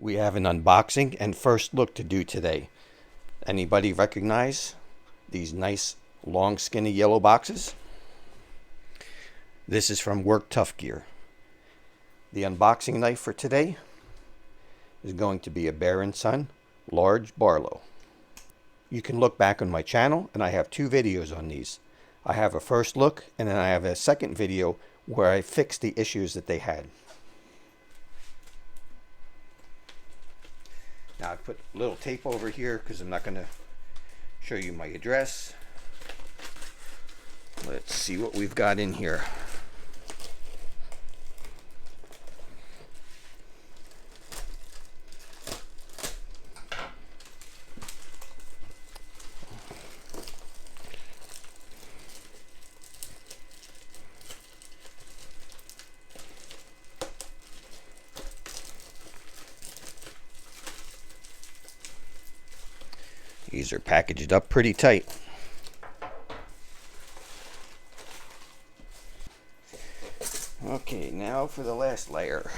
We have an unboxing and first look to do today. Anybody recognize these nice long skinny yellow boxes? This is from Tuff Gear. The unboxing knife for today is going to be a Bear & Son large Barlow. You can look back on my channel and I have two videos on these. I have a first look and then I have a second video where I fixed the issues that they had. Now I put a little tape over here because I'm not going to show you my address. Let's see what we've got in here. These are packaged up pretty tight. Okay, now for the last layer.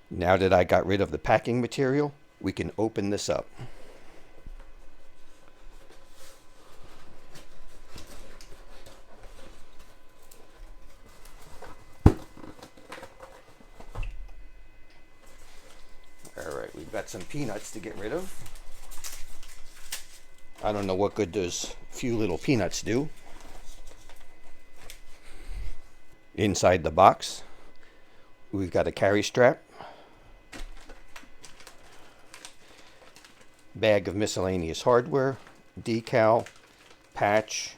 Now that I got rid of the packing material, we can open this up. Alright, we've got some peanuts to get rid of. I don't know what good those few little peanuts do. Inside the box, we've got a carry strap, bag of miscellaneous hardware, decal, patch,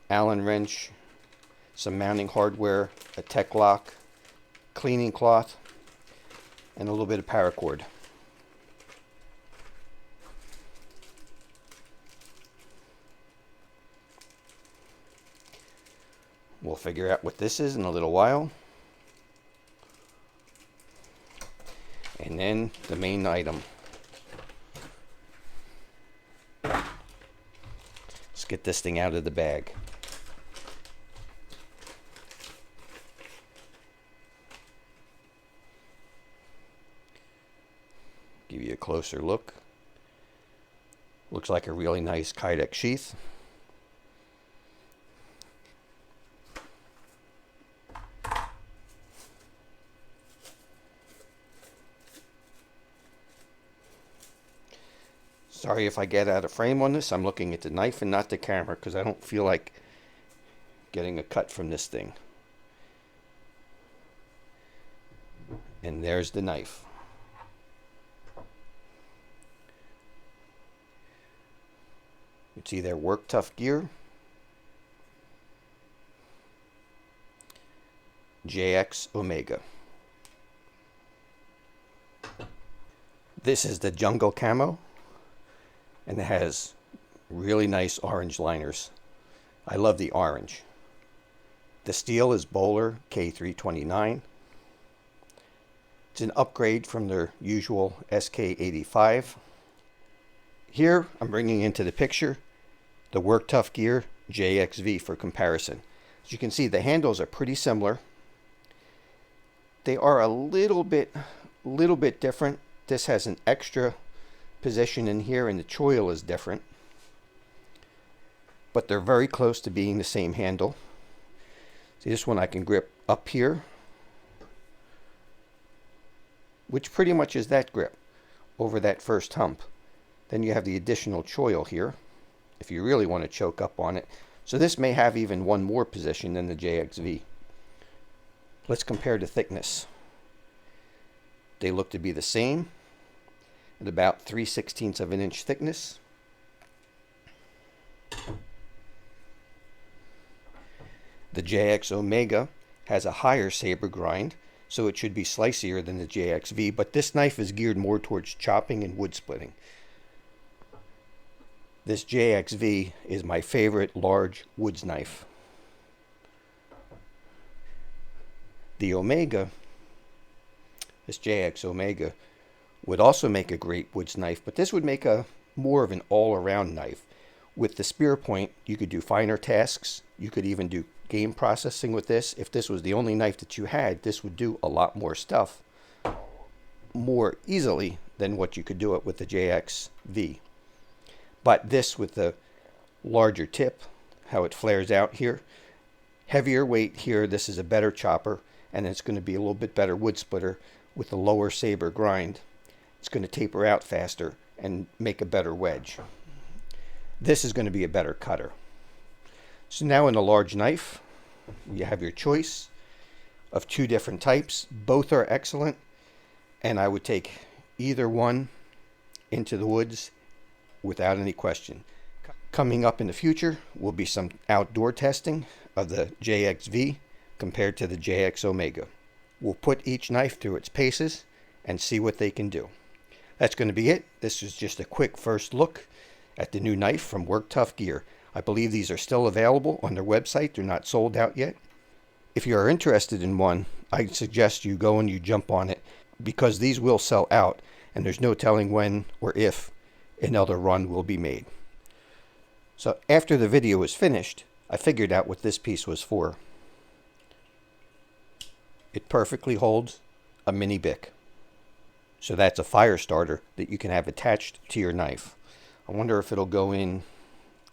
Allen wrench, some mounting hardware, a tech lock, cleaning cloth, and a little bit of paracord. We'll figure out what this is in a little while. And then the main item. Let's get this thing out of the bag. Give you a closer look. Looks like a really nice Kydex sheath. Sorry if I get out of frame on this. I'm looking at the knife and not the camera because I don't feel like getting a cut from this thing. And there's the knife. It's either Tuff Gear, JX Omega. This is the jungle camo, and it has really nice orange liners. I love the orange. The steel is Bowler K329. It's an upgrade from their usual SK85. Here I'm bringing into the picture the Tuff Gear JXV for comparison. As you can see, the handles are pretty similar. They are a little bit different. This has an extra position in here and the choil is different. But they're very close to being the same handle. See, this one I can grip up here, which pretty much is that grip over that first hump. Then you have the additional choil here if you really want to choke up on it. So this may have even one more position than the JXV. Let's compare the thickness. They look to be the same at about 3/16 of an inch thickness. The JX Omega has a higher saber grind, so it should be slicier than the JXV, but this knife is geared more towards chopping and wood splitting. This JXV is my favorite large woods knife. The Omega, this JX Omega, would also make a great woods knife, but this would make a more of an all-around knife. With the spear point, you could do finer tasks. You could even do game processing with this. If this was the only knife that you had, this would do a lot more stuff more easily than what you could do it with the JXV. But this, with the larger tip, how it flares out here, heavier weight here, this is a better chopper, and it's going to be a little bit better wood splitter with a lower saber grind. It's going to taper out faster and make a better wedge. This is going to be a better cutter. So now in a large knife, you have your choice of two different types. Both are excellent, and I would take either one into the woods without any question. Coming up in the future will be some outdoor testing of the JXV compared to the JX Omega. We'll put each knife through its paces and see what they can do. That's going to be it. This is just a quick first look at the new knife from Work Tuff Gear. I believe these are still available on their website. They're not sold out yet. If you are interested in one, I suggest you go and you jump on it, because these will sell out, and there's no telling when or if another run will be made. So after the video was finished, I figured out what this piece was for. It perfectly holds a mini Bic. So that's a fire starter that you can have attached to your knife. I wonder if it'll go in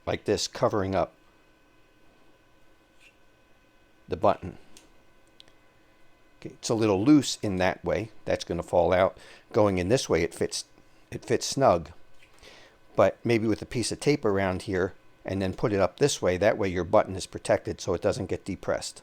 like this, covering up the button. Okay, it's a little loose in that way. That's going to fall out. Going in this way, it fits snug. But maybe with a piece of tape around here and then put it up this way, that way your button is protected so it doesn't get depressed.